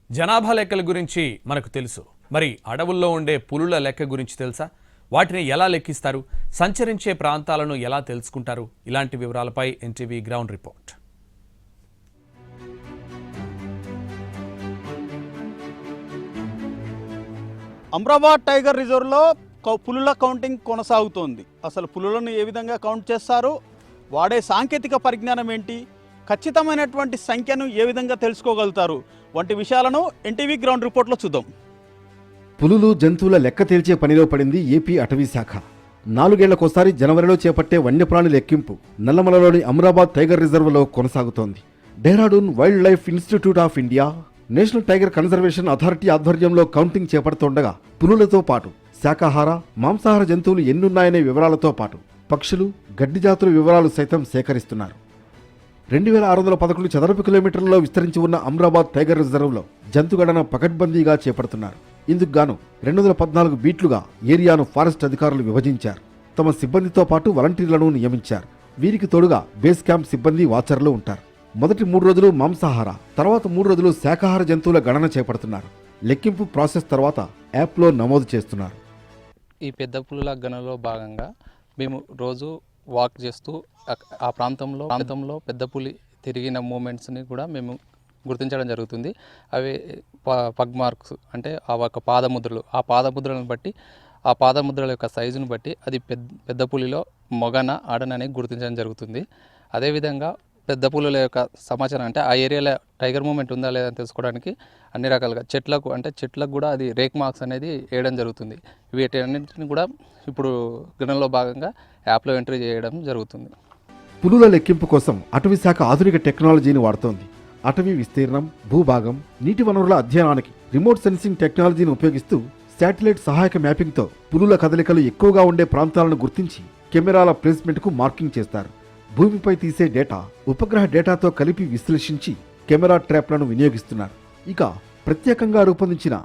జనాభా లెక్కల గురించి మనకు తెలుసు. మరి అడవుల్లో ఉండే పులుల లెక్క గురించి తెలుసా? వాటిని ఎలా లెక్కిస్తారు? సంచరించే ప్రాంతాలను ఎలా తెలుసుకుంటారు? ఇలాంటి వివరాలపై NTV ground report. Amrabad tiger రిజర్వ్లో పులుల కౌంటింగ్ కొనసాగుతోంది. అసలు పులులను ఏ విధంగా కౌంట్ చేస్తారు, వాడే సాంకేతిక పరిజ్ఞానం ఏంటి, ఖచ్చితమైనటువంటి సంఖ్యను ఏ విధంగా తెలుసుకోగలుగుతారు వంటి విషయాలను ఎన్టీవీ గ్రౌండ్ రిపోర్ట్లో చూద్దాం. పులులు జంతువుల లెక్క తేల్చే పనిలో పడింది ఏపీ అటవీ శాఖ. 4 ఏళ్లకోసారి జనవరిలో చేపట్టే వన్యప్రాణి లెక్కింపు నల్లమలలోని అమ్రాబాద్ టైగర్ రిజర్వ్లో కొనసాగుతోంది. Dehradun wild life institute of India, national tiger conservation authority ఆధ్వర్యంలో కౌంటింగ్ చేపడుతుండగా పులులతో పాటు శాకాహార, మాంసాహార జంతువులు ఎన్నున్నాయనే వివరాలతో పాటు పక్షులు, గడ్డి జాతుల వివరాలు సైతం సేకరిస్తున్నారు. 2611 చదరపు కిలోమీటర్లలో విస్తరించి ఉన్న అమ్రాబాద్ టైగర్ రిజర్వ్లో జంతుగణన పకడ్బందీగా చేపడుతున్నారు. ఇందుకు గాను 214 బీట్లుగా ఏరియాను ఫారెస్ట్ అధికారులు విభజించారు. తమ సిబ్బందితో పాటు వాలంటీర్లను నియమించారు. వీరికి తోడుగా బేస్ క్యాంప్ సిబ్బంది, వాచర్లు ఉంటారు. మొదటి 3 రోజులు మాంసాహార, తర్వాత 3 రోజులు శాకాహార జంతువుల గణన చేపడుతున్నారు. లెక్కింపు ప్రాసెస్ తర్వాత యాప్లో నమోదు చేస్తున్నారు. ఈ పెద్ద పులుల గణనలో భాగంగా మేము రోజు వాక్ చేస్తూ ఆ ప్రాంతంలో పెద్ద పులి తిరిగిన మూమెంట్స్ని కూడా మేము గుర్తించడం జరుగుతుంది. అవి పగ్ మార్క్స్ అంటే ఆ ఒక పాదముద్రలు, ఆ పాదముద్రలను బట్టి, ఆ పాదముద్రల యొక్క సైజును బట్టి అది పెద్ద పులిలో మొగన ఆడనని గుర్తించడం జరుగుతుంది. అదేవిధంగా పెద్ద పులుల యొక్క సమాచారం అంటే ఆ ఏరియాలో టైగర్ మూమెంట్ ఉందా లేదా అని తెలుసుకోవడానికి అన్ని రకాలుగా చెట్లకు కూడా అది రేక్ మార్క్స్ అనేది వేయడం జరుగుతుంది. వీటన్నింటిని కూడా ఇప్పుడు గణనలో భాగంగా యాప్లో ఎంట్రీ చేయడం జరుగుతుంది. పులుల లెక్కింపు కోసం అటవీ శాఖ ఆధునిక టెక్నాలజీని వాడుతోంది. అటవీ విస్తీర్ణం, భూభాగం, నీటి వనరుల అధ్యయనానికి రిమోట్ సెన్సింగ్ టెక్నాలజీని ఉపయోగిస్తూ శాటిలైట్ సహాయక మ్యాపింగ్తో పులుల కదలికలు ఎక్కువగా ఉండే ప్రాంతాలను గుర్తించి కెమెరాల ప్లేస్మెంట్కు మార్కింగ్ చేస్తారు. భూమిపై తీసే డేటా ఉపగ్రహ డేటాతో కలిపి విశ్లేషించి కెమెరా ట్రాప్లను వినియోగిస్తున్నారు. ఇక ప్రత్యేకంగా రూపొందించిన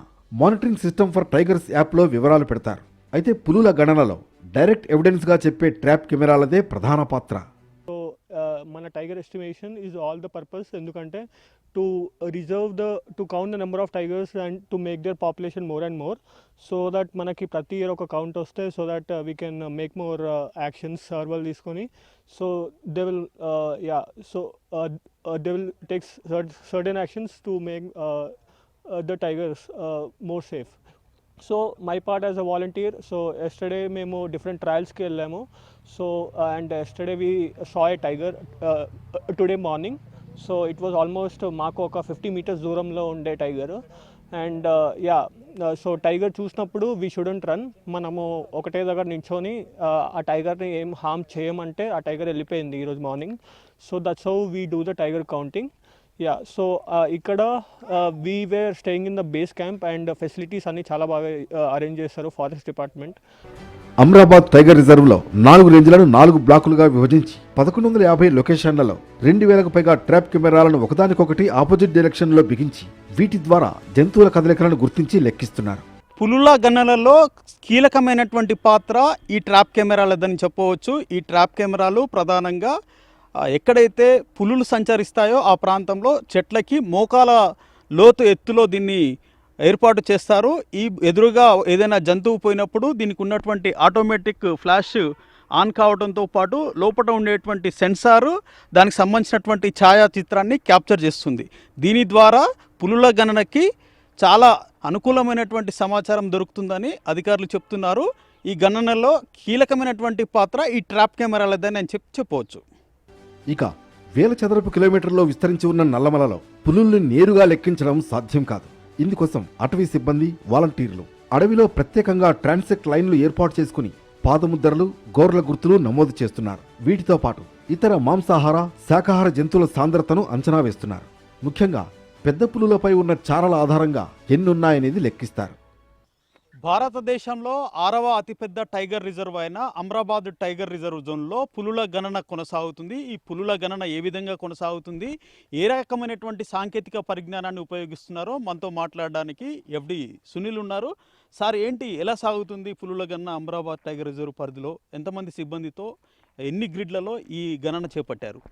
మానిటరింగ్ సిస్టమ్ ఫర్ టైగర్స్ యాప్లో వివరాలు పెడతారు. అయితే పులుల గణనలో డైరెక్ట్ ఎవిడెన్స్గా చెప్పే ట్రాప్ కెమెరాలదే ప్రధాన పాత్ర. మన tiger estimation is all the purpose, ఎందుకంటే to count the number of tigers and to make their population more and more, so that మనకి ప్రతి ఇయర్ ఒక కౌంట్ వస్తే, so that we can make more actions survival తీసుకొని, so they will take certain actions to make the tigers more safe. So my part as a volunteer, so yesterday మేము different trials కి వెళ్ళాము. So and yesterday we saw a tiger today morning. So it was almost మాకు ఒక 50 meters దూరంలో ఉండే tiger. And so tiger చూసినప్పుడు we shouldn't run, మనము ఒకటే దగ్గర నించొని ఆ టైగర్ని ఏం హార్మ్ చేయమంటే ఆ టైగర్ వెళ్ళిపోయింది ఈరోజు morning. So that's how we do the tiger counting. So ఇక్కడ we were staying in the base camp and facilities అన్ని చాలా బాగా అరేంజ్ చేస్తారు ఫారెస్ట్ డిపార్ట్మెంట్. అమ్రాబాద్ టైగర్ రిజర్వ్లో 4 రేంజ్లను 4 బ్లాకులుగా విభజించి 1150 లొకేషన్లలో 2000కు పైగా ట్రాప్ కెమెరాలను ఒకదానికొకటి ఆపోజిట్ డైరెక్షన్లో బిగించి వీటి ద్వారా జంతువుల కదలికలను గుర్తించి లెక్కిస్తున్నారు. పులుల గణనలో కీలకమైనటువంటి పాత్ర ఈ ట్రాప్ కెమెరాలదని చెప్పవచ్చు. ఈ ట్రాప్ కెమెరాలు ప్రధానంగా ఎక్కడైతే పులులు సంచరిస్తాయో ఆ ప్రాంతంలో చెట్లకి మోకాల లోతు ఎత్తులో దీన్ని ఏర్పాటు చేస్తారు. ఈ ఎదురుగా ఏదైనా జంతువు పోయినప్పుడు దీనికి ఉన్నటువంటి ఆటోమేటిక్ ఫ్లాష్ ఆన్ కావడంతో పాటు లోపల ఉండేటువంటి సెన్సారు దానికి సంబంధించినటువంటి ఛాయాచిత్రాన్ని క్యాప్చర్ చేస్తుంది. దీని ద్వారా పులుల గణనకి చాలా అనుకూలమైనటువంటి సమాచారం దొరుకుతుందని అధికారులు చెప్తున్నారు. ఈ గణనలో కీలకమైనటువంటి పాత్ర ఈ ట్రాప్ కెమెరాలదని అని చెప్పవచ్చు. ఇక 1000 చదరపు కిలోమీటర్లో విస్తరించి ఉన్న నల్లమలలో పులుల్ని నేరుగా లెక్కించడం సాధ్యం కాదు. ఇందుకోసం అటవీ సిబ్బంది, వాలంటీర్లు అడవిలో ప్రత్యేకంగా ట్రాన్సెక్ట్ లైన్లు ఏర్పాటు చేసుకుని పాదముద్రలు, గోర్ల గుర్తులు నమోదు చేస్తున్నారు. వీటితో పాటు ఇతర మాంసాహార, శాకాహార జంతువుల సాంద్రతను అంచనా వేస్తున్నారు. ముఖ్యంగా పెద్ద పులులపై ఉన్న చారల ఆధారంగా ఎన్నున్నాయనేది లెక్కిస్తారు. భారతదేశంలో 6వ అతిపెద్ద టైగర్ రిజర్వ్ అయిన అమ్రాబాద్ టైగర్ రిజర్వ్ జోన్లో పులుల గణన కొనసాగుతుంది. ఈ పులుల గణన ఏ విధంగా కొనసాగుతుంది, ఏ రకమైనటువంటి సాంకేతిక పరిజ్ఞానాన్ని ఉపయోగిస్తున్నారో మనతో మాట్లాడడానికి ఎఫ్డి సునీల్ ఉన్నారు. సార్, ఏంటి, ఎలా సాగుతుంది పులుల గణన అమ్రాబాద్ టైగర్ రిజర్వ్ పరిధిలో? ఎంతమంది సిబ్బందితో, ఎన్ని గ్రిడ్లలో ఈ గణన చేపట్టారు?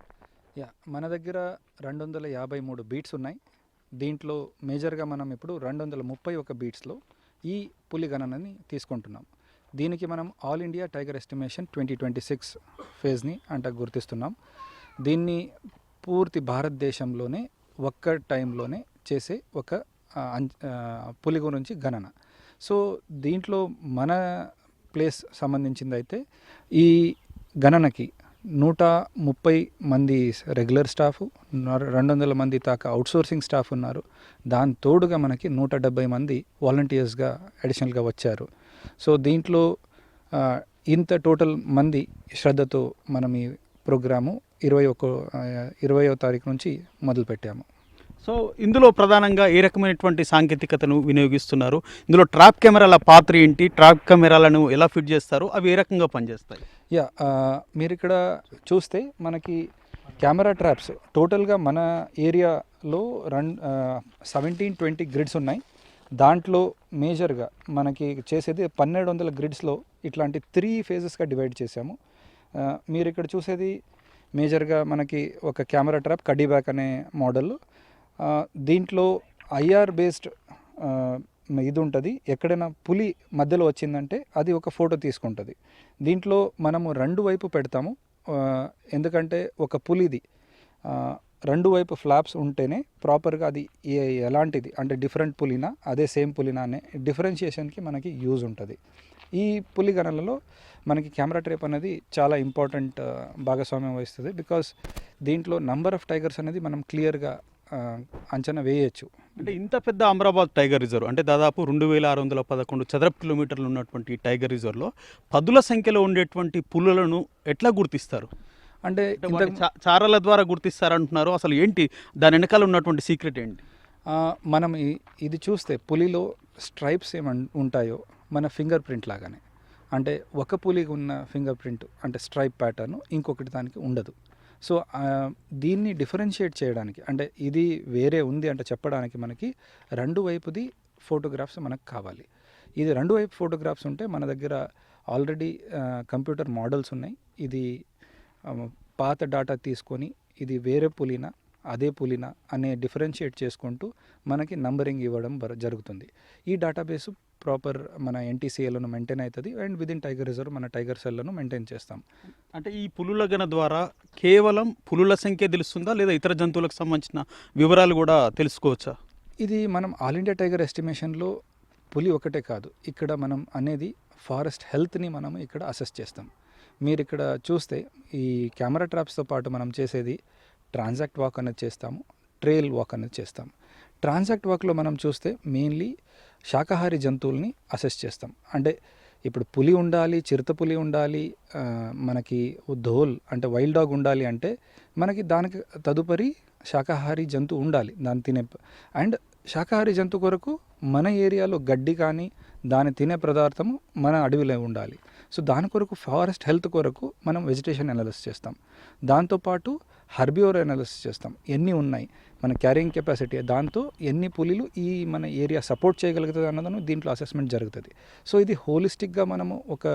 మన దగ్గర 253 బీట్స్ ఉన్నాయి. దీంట్లో మేజర్గా మనం ఇప్పుడు 231 బీట్స్లో ఈ పులి గణనని తీసుకుంటున్నాం. దీనికి మనం ఆల్ ఇండియా టైగర్ ఎస్టిమేషన్ 2026 ఫేజ్ని అంటే గుర్తిస్తున్నాం. దీన్ని పూర్తి భారతదేశంలోనే ఒక్క టైంలోనే చేసే ఒక పులి గురించి గణన. సో దీంట్లో మన ప్లేస్ సంబంధించింది అయితే ఈ గణనకి 130 మంది రెగ్యులర్ స్టాఫ్, 200 మంది దాకా అవుట్సోర్సింగ్ స్టాఫ్ ఉన్నారు. దాని తోడుగా మనకి 170 మంది వాలంటీర్స్గా అడిషనల్గా వచ్చారు. సో దీంట్లో ఇంత టోటల్ మంది శ్రద్ధతో మనం ఈ ప్రోగ్రాము 20వ తారీఖు నుంచి మొదలుపెట్టాము. సో ఇందులో ప్రధానంగా ఏ రకమైనటువంటి సాంకేతికతను వినియోగిస్తున్నారు? ఇందులో ట్రాప్ కెమెరాల పాత్ర ఏంటి? ట్రాప్ కెమెరాలను ఎలా ఫిట్ చేస్తారు? అవి ఏ రకంగా పనిచేస్తాయి? మీరు ఇక్కడ చూస్తే మనకి కెమెరా ట్రాప్స్ టోటల్గా మన ఏరియాలో 17-20 గ్రిడ్స్ ఉన్నాయి. దాంట్లో మేజర్గా మనకి చేసేది 1200 గ్రిడ్స్లో ఇట్లాంటి 3 ఫేజెస్గా డివైడ్ చేసాము. మీరు ఇక్కడ చూసేది మేజర్గా మనకి ఒక కెమెరా ట్రాప్ కడ్డీబ్యాక్ అనే మోడల్. దీంట్లో ఐఆర్ బేస్డ్ ఇది ఉంటుంది. ఎక్కడైనా పులి మధ్యలో వచ్చిందంటే అది ఒక ఫోటో తీసుకుంటుంది. దీంట్లో మనము 2 వైపు పెడతాము. ఎందుకంటే ఒక పులిది 2 వైపు ఫ్లాప్స్ ఉంటేనే ప్రాపర్గా అది ఎలాంటిది అంటే డిఫరెంట్ పులినా అదే సేమ్ పులినా అనే డిఫరెన్షియేషన్కి మనకి యూజ్ ఉంటుంది. ఈ పులి గణనలో మనకి కెమెరా ట్రేప్ అనేది చాలా ఇంపార్టెంట్ భాగస్వామ్యం వహిస్తుంది. బికాస్ దీంట్లో నంబర్ ఆఫ్ టైగర్స్ అనేది మనం క్లియర్గా అంచనా వేయచ్చు. అంటే ఇంత పెద్ద అమరాబాద్ టైగర్ రిజర్వ్ అంటే దాదాపు 2611 చదరపు కిలోమీటర్లు ఉన్నటువంటి ఈ టైగర్ రిజర్వ్లో పదుల సంఖ్యలో ఉండేటువంటి పులులను ఎట్లా గుర్తిస్తారు? అంటే చారల ద్వారా గుర్తిస్తారంటున్నారు. అసలు ఏంటి దాని వెనకాల ఉన్నటువంటి సీక్రెట్ ఏంటి? మనం ఇది చూస్తే పులిలో స్ట్రైప్స్ ఉంటాయో మన ఫింగర్ ప్రింట్ లాగానే. అంటే ఒక పులికి ఉన్న ఫింగర్ ప్రింట్ అంటే స్ట్రైప్ ప్యాటర్న్ ఇంకొకటి దానికి ఉండదు. సో దీన్ని డిఫరెన్షియేట్ చేయడానికి అంటే ఇది వేరే ఉంది అంటే చెప్పడానికి మనకి 2 వైపుది ఫోటోగ్రాఫ్స్ మనకు కావాలి. ఇది 2 వైపు ఫోటోగ్రాఫ్స్ ఉంటే మన దగ్గర ఆల్రెడీ కంప్యూటర్ మోడల్స్ ఉన్నాయి. ఇది పాత డాటా తీసుకొని ఇది వేరే పులినా అదే పులినా అనే డిఫరెన్షియేట్ చేసుకుంటూ మనకి నంబరింగ్ ఇవ్వడం జరుగుతుంది. ఈ డేటాబేస్ ప్రాపర్ మన ఎన్టీసీఏలను మెయింటైన్ అవుతుంది అండ్ విదిన్ టైగర్ రిజర్వ్ మన టైగర్ సెల్లను మెయింటైన్ చేస్తాం. అంటే ఈ పులుల గణ ద్వారా కేవలం పులుల సంఖ్య తెలుస్తుందా లేదా ఇతర జంతువులకు సంబంధించిన వివరాలు కూడా తెలుసుకోవచ్చా? ఇది మనం ఆల్ ఇండియా టైగర్ ఎస్టిమేషన్లో పులి ఒకటే కాదు, ఇక్కడ మనం అనేది ఫారెస్ట్ హెల్త్ని మనం ఇక్కడ అసెస్ చేస్తాం. మీరు ఇక్కడ చూస్తే ఈ కెమెరా ట్రాప్స్తో పాటు మనం చేసేది ట్రాన్సాక్ట్ వాక్ అనేది చేస్తాము, ట్రైల్ వాక్ అనేది చేస్తాం. ట్రాన్సాక్ట్ వాక్లో మనం చూస్తే మెయిన్లీ శాకాహారి జంతువుల్ని అసెస్ చేస్తాం. అంటే ఇప్పుడు పులి ఉండాలి, చిరుత పులి ఉండాలి, మనకి ధోల్ అంటే వైల్డ్ డాగ్ ఉండాలి అంటే మనకి దానికి తదుపరి శాకాహారి జంతువు ఉండాలి దాన్ని తినే. అండ్ శాకాహారి జంతువు కొరకు మన ఏరియాలో గడ్డి కానీ దాన్ని తినే పదార్థము మన అడవిలో ఉండాలి. సో దాని కొరకు ఫారెస్ట్ హెల్త్ కొరకు మనం వెజిటేషన్ అనాలిసిస్ చేస్తాం. దాంతోపాటు హర్బివోర్ అనాలిసిస్ చేస్తాం. ఎన్ని ఉన్నాయి మన క్యారింగ్ కెపాసిటీ, దాంతో ఎన్ని పులిలు ఈ మన ఏరియా సపోర్ట్ చేయగలుగుతుంది అన్నదాన్ని దీంట్లో అసెస్మెంట్ జరుగుతుంది. సో ఇది హోలిస్టిక్గా మనము ఒక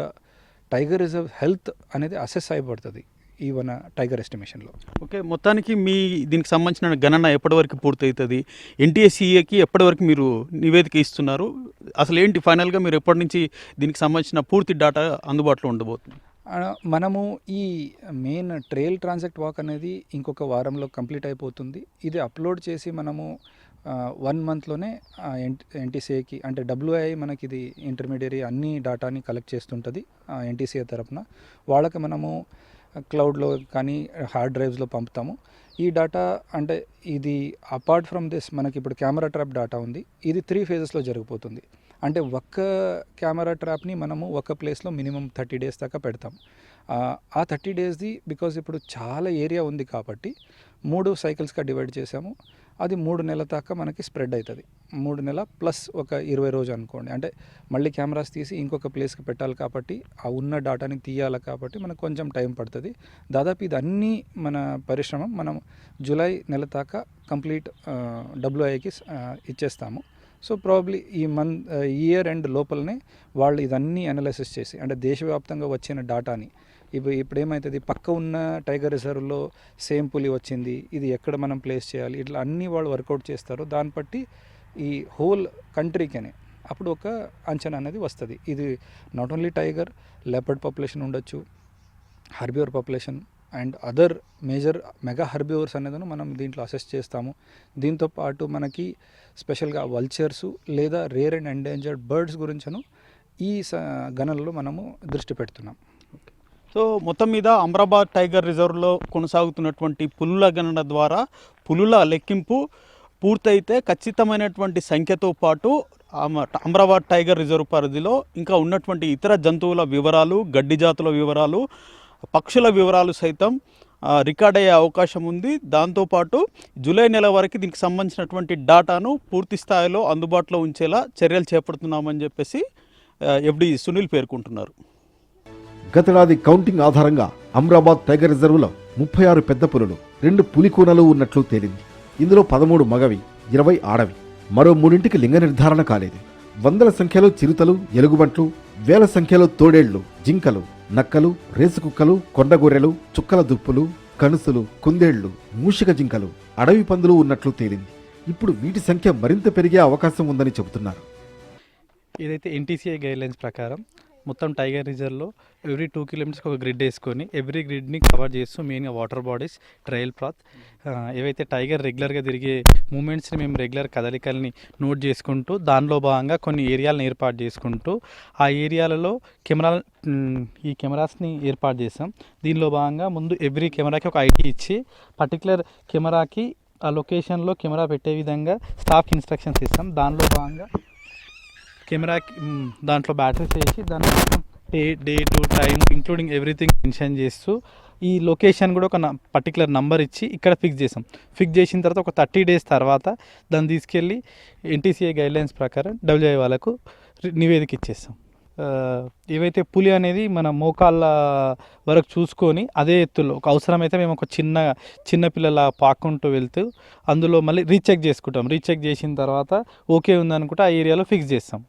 టైగర్ రిజర్వ్ హెల్త్ అనేది అసెస్ అయిపడుతుంది ఈ మన టైగర్ ఎస్టిమేషన్లో. ఓకే, మొత్తానికి మీ దీనికి సంబంధించిన గణన ఎప్పటివరకు పూర్తవుతుంది? ఎన్టీఎస్సీఏకి ఎప్పటివరకు మీరు నివేదిక ఇస్తున్నారు? అసలు ఏంటి ఫైనల్గా మీరు ఎప్పటి నుంచి దీనికి సంబంధించిన పూర్తి డేటా అందుబాటులో ఉండబోతుంది? మనము ఈ మెయిన్ ట్రైల్ ట్రాన్సాక్ట్ వాక్ అనేది ఇంకొక వారంలో కంప్లీట్ అయిపోతుంది. ఇది అప్లోడ్ చేసి మనము 1 మంత్లోనే ఎన్టీసీఏకి అంటే డబ్ల్యూఐ మనకి ఇది ఇంటర్మీడియరీ అన్ని డేటాని కలెక్ట్ చేస్తుంటుంది ఎన్టీసీఏ తరఫున. వాళ్ళకి మనము క్లౌడ్లో కానీ హార్డ్ డ్రైవ్స్లో పంపుతాము. ఈ డేటా అంటే ఇది అపార్ట్ ఫ్రమ్ దిస్ మనకి ఇప్పుడు కెమెరా ట్రాప్ డేటా ఉంది. ఇది 3 ఫేజెస్లో జరిగిపోతుంది. అంటే ఒక్క కెమెరా ట్రాప్ని మనము ఒక ప్లేస్లో మినిమం 30 days దాకా పెడతాం. ఆ 30 daysది బికాజ్ ఇప్పుడు చాలా ఏరియా ఉంది కాబట్టి 3 సైకిల్స్గా డివైడ్ చేసాము. అది 3 నెలల దాకా మనకి స్ప్రెడ్ అవుతుంది. 3 నెలల ప్లస్ ఒక 20 రోజు అనుకోండి. అంటే మళ్ళీ కెమెరాస్ తీసి ఇంకొక ప్లేస్కి పెట్టాలి కాబట్టి ఆ ఉన్న డేటాని తీయాలి కాబట్టి మనకు కొంచెం టైం పడుతుంది. దాదాపు ఇది అన్నీ మన పరిశ్రమ మనం జూలై నెల దాకా కంప్లీట్ డబ్ల్యూఐకి ఇచ్చేస్తాము. సో ప్రాబ్లీ ఈ ఇయర్ ఎండ్ లోపలనే వాళ్ళు ఇదన్నీ అనాలిసిస్ చేసి అంటే దేశవ్యాప్తంగా వచ్చిన డేటాని ఇప్పుడు ఏమవుతుంది, పక్క ఉన్న టైగర్ రిజర్వ్లో సేమ్ పులి వచ్చింది, ఇది ఎక్కడ మనం ప్లేస్ చేయాలి, ఇట్లా అన్నీ వాళ్ళు వర్కౌట్ చేస్తారు. దాన్ని బట్టి ఈ హోల్ కంట్రీకనే అప్పుడు ఒక అంచనా అనేది వస్తుంది. ఇది not only tiger, leopard population ఉండొచ్చు, herbivore population and other major mega herbivores అనేది మనం దీంట్లో అసెస్ చేస్తాము. దీంతో పాటు మనకి స్పెషల్గా వల్చర్స్ లేదా రేర్ అండ్ ఎండేంజర్డ్ బర్డ్స్ గురించను ఈ గణనలో మనము దృష్టి పెడుతున్నాం. సో మొత్తం మీద అమ్రాబాద్ టైగర్ రిజర్వ్లో కొనసాగుతున్నటువంటి పులుల గణన ద్వారా పులుల లెక్కింపు పూర్తయితే ఖచ్చితమైనటువంటి సంఖ్యతో పాటు అమ్రాబాద్ టైగర్ రిజర్వ్ పరిధిలో ఇంకా ఉన్నటువంటి ఇతర జంతువుల వివరాలు, గడ్డి జాతుల వివరాలు, పక్షుల వివరాలు సైతం రికార్డ్ అయ్యే అవకాశం ఉంది. దాంతోపాటు జూలై నెల వరకు దీనికి సంబంధించినటువంటి డాటాను పూర్తి స్థాయిలో అందుబాటులో ఉంచేలా చర్యలు చేపడుతున్నామని చెప్పేసి ఎఫ్డి సునీల్ పేర్కొంటున్నారు. గతేడాది కౌంటింగ్ ఆధారంగా అమ్రాబాద్ టైగర్ రిజర్వ్లో 36 పెద్ద పులులు, 2 పులికూనలు ఉన్నట్లు తేలింది. ఇందులో 13 మగవి, 20 ఆడవి. మరో 3ంటికి లింగ నిర్ధారణ కాలేదు. వందల సంఖ్యలో చిరుతలు, ఎలుగుబంట్లు, వేల సంఖ్యలో తోడేళ్లు, జింకలు, నక్కలు, రేసుకుక్కలు, కొండగొర్రెలు, చుక్కల దుప్పులు, కనుసులు, కుందేళ్లు, మూషిక జింకలు, అడవి పందులు ఉన్నట్లు తేలింది. ఇప్పుడు వీటి సంఖ్య మరింత పెరిగే అవకాశం ఉందని చెబుతున్నారు. ఏదైతే ఎన్టీసీఐ గైడ్లైన్స్ ప్రకారం మొత్తం టైగర్ రిజర్వ్లో ఎవ్రీ 2 కిలోమీటర్స్కి ఒక గ్రిడ్ వేసుకొని ఎవ్రీ గ్రిడ్ని కవర్ చేస్తూ మెయిన్గా వాటర్ బాడీస్, ట్రయల్ పాత్, ఏవైతే టైగర్ రెగ్యులర్గా తిరిగే మూమెంట్స్ని మేము రెగ్యులర్ కదలికల్ని నోట్ చేసుకుంటూ దానిలో భాగంగా కొన్ని ఏరియాలను ఏర్పాటు చేసుకుంటూ ఆ ఏరియాలలో ఈ కెమెరాస్ని ఏర్పాటు చేసాం. దీనిలో భాగంగా ముందు ఎవ్రీ కెమెరాకి ఒక ఐటీ ఇచ్చి పర్టికులర్ కెమెరాకి ఆ లొకేషన్లో కెమెరా పెట్టే విధంగా స్టాఫ్కి ఇన్స్ట్రక్షన్స్ ఇస్తాం. దానిలో భాగంగా కెమెరాకి దాంట్లో బ్యాటరీస్ వేసి దాన్ని date time including everything mention చేస్తూ ఈ లొకేషన్ కూడా ఒక పర్టికులర్ నంబర్ ఇచ్చి ఇక్కడ ఫిక్స్ చేసాం. ఫిక్స్ చేసిన తర్వాత ఒక 30 days తర్వాత దాన్ని తీసుకెళ్ళి ఎన్టీసీఐ గైడ్లైన్స్ ప్రకారం డబ్ల్యూఐ వాళ్ళకు నివేదిక ఇచ్చేస్తాం. ఏవైతే పులి అనేది మన మోకాళ్ళ వరకు చూసుకొని అదే ఎత్తులో ఒక అవసరమైతే మేము ఒక చిన్న పిల్లల పాక్కుంటూ వెళ్తూ అందులో మళ్ళీ రీచెక్ చేసుకుంటాం. రీచెక్ చేసిన తర్వాత ఓకే ఉందనుకుంటే ఆ ఏరియాలో ఫిక్స్ చేస్తాం.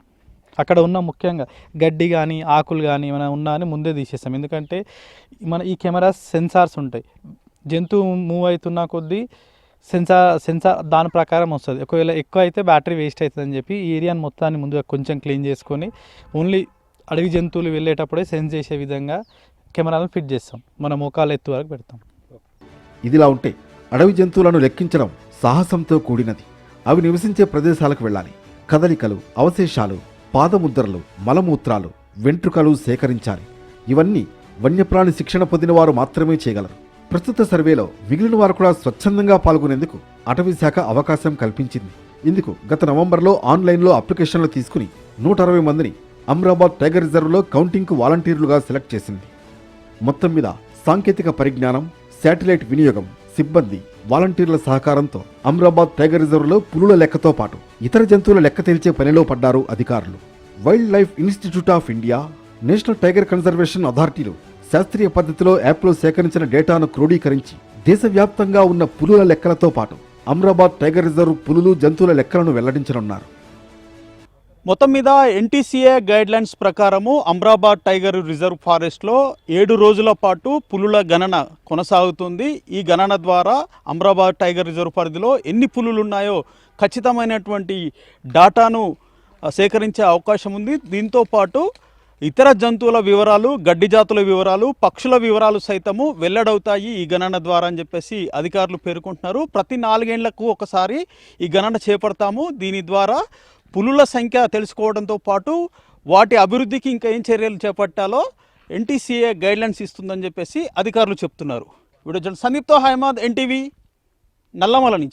అక్కడ ఉన్న ముఖ్యంగా గడ్డి కానీ ఆకులు కానీ ఏమైనా ఉన్నా అని ముందే తీసేస్తాం. ఎందుకంటే మన ఈ కెమెరాస్ సెన్సార్స్ ఉంటాయి. జంతువు మూవ్ అవుతున్న కొద్దీ సెన్సార్ దాని ప్రకారం వస్తుంది. ఒకవేళ ఎక్కువ అయితే బ్యాటరీ వేస్ట్ అవుతుందని చెప్పి ఈ ఏరియాని మొత్తాన్ని ముందుగా కొంచెం క్లీన్ చేసుకొని ఓన్లీ అడవి జంతువులు వెళ్ళేటప్పుడే సెన్స్ చేసే విధంగా కెమెరాలను ఫిట్ చేస్తాం. మన మోకాళ్ళ ఎత్తు వరకు పెడతాం. ఇదిలా ఉంటే అడవి జంతువులను లెక్కించడం సాహసంతో కూడినది. అవి నివసించే ప్రదేశాలకు వెళ్ళాలి. కదలికలు, అవశేషాలు, పాదముద్రలు, మలమూత్రాలు, వెంట్రుకలు సేకరించాలి. ఇవన్నీ వన్యప్రాణి శిక్షణ పొందిన వారు మాత్రమే చేయగలరు. ప్రస్తుత సర్వేలో మిగిలిన వారు కూడా స్వచ్ఛందంగా పాల్గొనేందుకు అటవీ శాఖ అవకాశం కల్పించింది. ఇందుకు గత నవంబర్లో ఆన్లైన్లో అప్లికేషన్లు తీసుకుని 160 మందిని అమ్రాబాద్ టైగర్ రిజర్వ్లో కౌంటింగ్కు వాలంటీర్లుగా సెలెక్ట్ చేసింది. మొత్తం మీద సాంకేతిక పరిజ్ఞానం, శాటిలైట్ వినియోగం, సిబ్బంది, వాలంటీర్ల సహకారంతో అమ్రాబాద్ టైగర్ రిజర్వ్లో పులుల లెక్కతో పాటు ఇతర జంతువుల లెక్క తేల్చే పనిలో పడ్డారు అధికారులు. Wildlife institute of India, national tiger conservation అథారిటీలు శాస్త్రీయ పద్ధతిలో యాప్లో సేకరించిన డేటాను క్రోడీకరించి దేశవ్యాప్తంగా ఉన్న పులుల లెక్కలతో పాటు అమ్రాబాద్ టైగర్ రిజర్వ్ పులులు, జంతువుల లెక్కలను వెల్లడించనున్నారు. మొత్తం మీద ఎన్టీసీఏ గైడ్లైన్స్ ప్రకారము అమ్రాబాద్ టైగర్ రిజర్వ్ ఫారెస్ట్లో 7 రోజుల పాటు పులుల గణన కొనసాగుతుంది. ఈ గణన ద్వారా అమ్రాబాద్ టైగర్ రిజర్వ్ పరిధిలో ఎన్ని పులులు ఉన్నాయో ఖచ్చితమైనటువంటి డాటాను సేకరించే అవకాశం ఉంది. దీంతో పాటు ఇతర జంతువుల వివరాలు, గడ్డి జాతుల వివరాలు, పక్షుల వివరాలు సైతము వెల్లడవుతాయి ఈ గణన ద్వారా అని చెప్పేసి అధికారులు పేర్కొంటున్నారు. ప్రతి 4 ఏళ్లకు ఒకసారి ఈ గణన చేపడతాము. దీని ద్వారా పులుల సంఖ్య తెలుసుకోవడంతో పాటు వాటి అభివృద్ధికి ఇంకా ఏం చర్యలు చేపట్టాలో ఎన్టీసీఏ గైడ్లైన్స్ ఇస్తుందని చెప్పేసి అధికారులు చెప్తున్నారు. వీడియో జర్నలిస్ట్ సందీప్తో హైమాద్, ఎన్టీవీ, నల్లమల నుంచి.